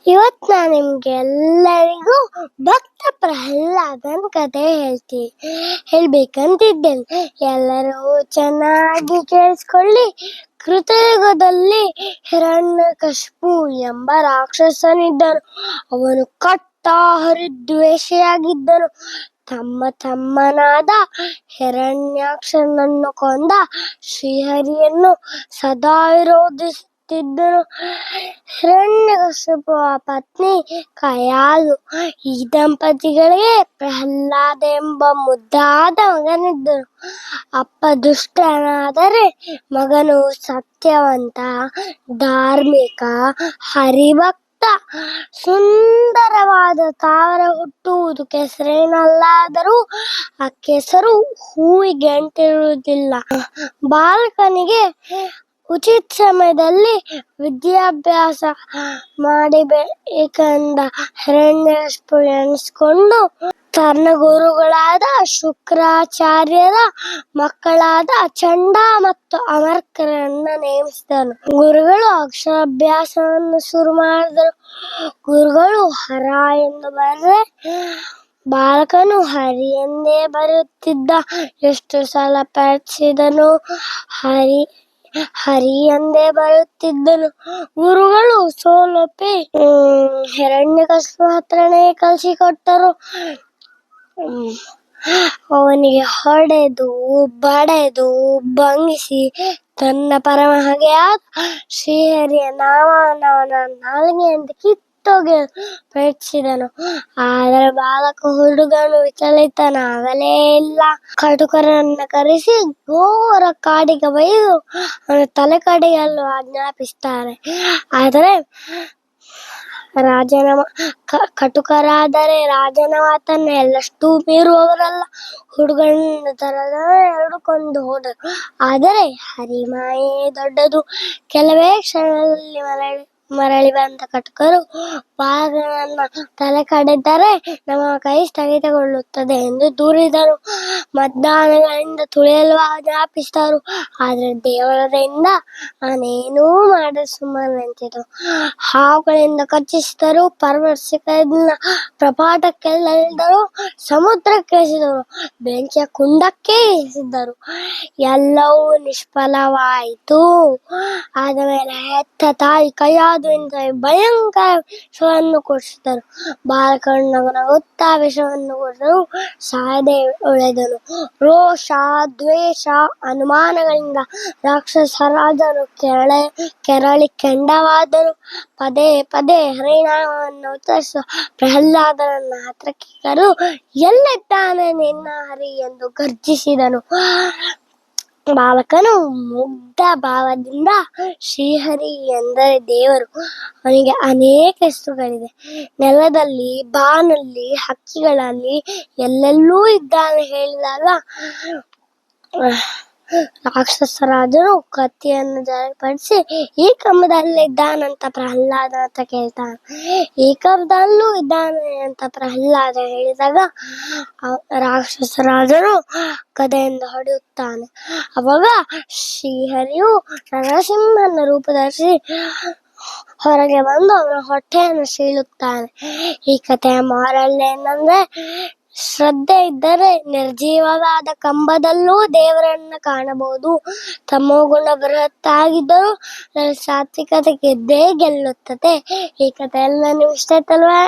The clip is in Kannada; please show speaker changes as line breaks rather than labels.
ಇವತ್ತು ನಾನು ನಿಮ್ಗೆ ಎಲ್ಲರಿಗೂ ಭಕ್ತ ಪ್ರಹ್ಲಾದನ್ ಕತೆ ಹೇಳ್ಬೇಕಂತಿದ್ದೇನೆ. ಎಲ್ಲರೂ ಚೆನ್ನಾಗಿ ಕೇಳಿಸ್ಕೊಳ್ಳಿ. ಕೃತಯುಗದಲ್ಲಿ ಹಿರಣ್ಯಕಶಿಪು ಎಂಬ ರಾಕ್ಷಸನಿದ್ದನು. ಅವನು ಕಟ್ಟ ಹರಿದ್ವೇಷಿಯಾಗಿದ್ದನು. ತಮ್ಮನಾದ ಹಿರಣ್ಯಾಕ್ಷನನ್ನು ಕೊಂದ ಶ್ರೀಹರಿಯನ್ನು ಸದಾ ವಿರೋಧಿಸುತ್ತಿದ್ದನು. ಹಿರಣ್ಯಕಶಿಪುವ ಪತ್ನಿ ಕಯಾಲು. ಈ ದಂಪತಿಗಳಿಗೆ ಪ್ರಹ್ಲಾದ ಎಂಬ ಮುದ್ದಾದ ಮಗನಿದ್ದನು. ಅಪ್ಪ ದುಷ್ಟನಾದರೆ ಮಗನು ಸತ್ಯವಂತ, ಧಾರ್ಮಿಕ, ಹರಿಭಕ್ತ. ಸುಂದರವಾದ ತಾವರೆ ಹುಟ್ಟುವುದು ಕೆಸರಿನಲ್ಲಾದರೂ ಆ ಕೆಸರು ಹೂವಿಗೆ ಅಂಟಿರುವುದಿಲ್ಲ. ಬಾಲಕನಿಗೆ ಉಚಿತ ಸಮಯದಲ್ಲಿ ವಿದ್ಯಾಭ್ಯಾಸ ಮಾಡಬೇಕೆಂದ ಹಿರಣ್ಯಕಶಿಪು ಎಣಿಸಿಕೊಂಡು ತನ್ನ ಗುರುಗಳಾದ ಶುಕ್ರಾಚಾರ್ಯರ ಮಕ್ಕಳಾದ ಚಂಡ ಮತ್ತು ಅಮರ್ಕರನ್ನ ನೇಮಿಸಿದನು. ಗುರುಗಳು ಅಕ್ಷರಾಭ್ಯಾಸವನ್ನು ಶುರು ಮಾಡಿದರು. ಗುರುಗಳು ಹರ ಎಂದು ಬರೆದರೆ ಬಾಲಕನು ಹರಿ ಎಂದೇ ಬರೆಯುತ್ತಿದ್ದ. ಎಷ್ಟು ಸಲ ಪ್ರಯತ್ನಿಸಿದನು ಹರಿ ಎಂದೇ ಬರೆಯುತ್ತಿದ್ದನು. ಗುರುಗಳು ಸೋಲೊಪ್ಪಿ ಹಿರಣ್ಯಕಶಿಪು ಹತ್ರನೇ ಕಲಿಸಿಕೊಟ್ಟರು. ಅವನಿಗೆ ಹೊಡೆದು ಬಡೆದು ಭಂಗಿಸಿ ತನ್ನ ಪರಮ ಹಗೆಯಾದ ಶ್ರೀಹರಿಯ ನಾಮವನ್ನು ನಾಲಿಗೆಯಿಂದ ಕಿತ್ತೊಗೆಯಲು ಪ್ರಯತ್ನಿಸಿದನು. ಆದರೆ ಹುಡುಗನು ವಿಚಲಿತನಾಗಲೇ ಇಲ್ಲ. ಕಟುಕರನ್ನ ಕರೆಸಿ ಘೋರ ಕಾಡಿಗೆ ಒಯ್ದು ಅವನ ತಲೆ ಕಡಿಯಲು ಆಜ್ಞಾಪಿಸುತ್ತಾರೆ. ಆದರೆ ಕಟುಕರಾದರೆ ರಾಜನ ಮಾತನ್ನ ಎಲ್ಲಷ್ಟು ಮೀರುವವರಲ್ಲ. ಹುಡುಗನ ಎರಡು ಕೊಂದು ಹೋದರು. ಆದರೆ ಹರಿಮಾಯೆ ದೊಡ್ಡದು. ಕೆಲವೇ ಕ್ಷಣದಲ್ಲಿ ಮರಳಿ ಬಂದ ಕಟುಕರು ಬಾಲಕನನ್ನ ತಲೆ ಕಡಿದರೆ ನಮ್ಮ ಕೈ ಸ್ಥಗಿತಗೊಳ್ಳುತ್ತದೆ ಎಂದು ದೂರಿದರು. ಮದ್ದಾನೆಗಳಿಂದ ತುಳಿಯಲು ಆಜ್ಞಾಪಿಸಿದರು. ಆದರೆ ದೇವರದಿಂದ ನಾನೇನೂ ಮಾಡಲು ಸುಮ್ಮನೆ ನಿಂತಿತು. ಹಾವುಗಳಿಂದ ಕಚ್ಚಿಸಿದರು. ಪರ್ವತಶಿಖರದಿಂದ ಪ್ರಪಾತಕ್ಕೆಳೆದರು. ಸಮುದ್ರಕ್ಕೆ ಎಸೆದರು. ಬೆಂಕಿಯ ಕುಂಡಕ್ಕೆ ಎಸೆದರು. ಎಲ್ಲವೂ ನಿಷ್ಫಲವಾಯಿತು. ಆದ ಮೇಲೆ ಹೆತ್ತ ತಾಯಿ ಕಯಾಲು ಭಯಂಕರ ವಿಷವನ್ನು ಕೊಡಿಸಿದರು. ಬಾಲಕನು ನಗುತ್ತಾ ವಿಷವನ್ನು ಕೊಟ್ಟರು. ಸಾಯದೆ ಉಳಿದನು. ರೋಷ, ದ್ವೇಷ, ಅನುಮಾನಗಳಿಂದ ರಾಕ್ಷಸರಾಜನು ಕೆರಳಿ ಕೆಂಡವಾದನು. ಪದೇ ಪದೇ ಹರಿನಾಮವನ್ನು ಉಚ್ಚರಿಸುವ ಪ್ರಹ್ಲಾದನನ್ನ ಹತ್ರಕ್ಕೆ ಕರೆದು ಎಲ್ಲಿದ್ದಾನೆ ನಿನ್ನ ಹರಿ ಎಂದು ಗರ್ಜಿಸಿದನು. ಬಾಲಕನು ಮುಗ್ಧ ಭಾವದಿಂದ ಶ್ರೀಹರಿ ಎಂದರೆ ದೇವರು. ಅವನಿಗೆ ಅನೇಕ ಹೆಸರುಗಳಿವೆ. ನೆಲದಲ್ಲಿ, ಬಾನಲ್ಲಿ, ಹಕ್ಕಿಗಳಲ್ಲಿ ಎಲ್ಲೆಲ್ಲೂ ಇದ್ದಾನೆ ಹೇಳಿದಾಗ ರಾಕ್ಷಸರಾಜನು ಕತ್ತಿಯನ್ನು ಜಾರಿಪಡಿಸಿ ಈ ಕಂಬದಲ್ಲಿ ಇದ್ದಾನಂತ ಪ್ರಹ್ಲಾದನ ಹತ್ರ ಕೇಳ್ತಾನೆ. ಈ ಕಂಬದಲ್ಲೂ ಇದ್ದಾನೆ ಅಂತ ಪ್ರಹ್ಲಾದ ಹೇಳಿದಾಗ ರಾಕ್ಷಸರಾಜನು ಗದೆಯಿಂದ ಹೊಡೆಯುತ್ತಾನೆ. ಅವಾಗ ಶ್ರೀಹರಿಯು ನರಸಿಂಹನ ರೂಪ ಧರಿಸಿ ಹೊರಗೆ ಬಂದು ಅವನ ಹೊಟ್ಟೆಯನ್ನು ಸೀಳುತ್ತಾನೆ. ಈ ಕಥೆಯ ಮಾರಲ್ ಏನಂದ್ರೆ, ಶ್ರದ್ಧೆ ಇದ್ದರೆ ನಿರ್ಜೀವವಾದ ಕಂಬದಲ್ಲೂ ದೇವರನ್ನ ಕಾಣಬಹುದು. ತಮೋಗುಣ ಬೃಹತ್ತಾಗಿದ್ದರೂ ಸಾತ್ವಿಕತೆ ಗೆದ್ದೇ ಗೆಲ್ಲುತ್ತದೆ. ಈ ಕಥೆ ಎಲ್ಲ ನಿಮ್ಗೆ ಇಷ್ಟ ಆಯ್ತಲ್ವಾ?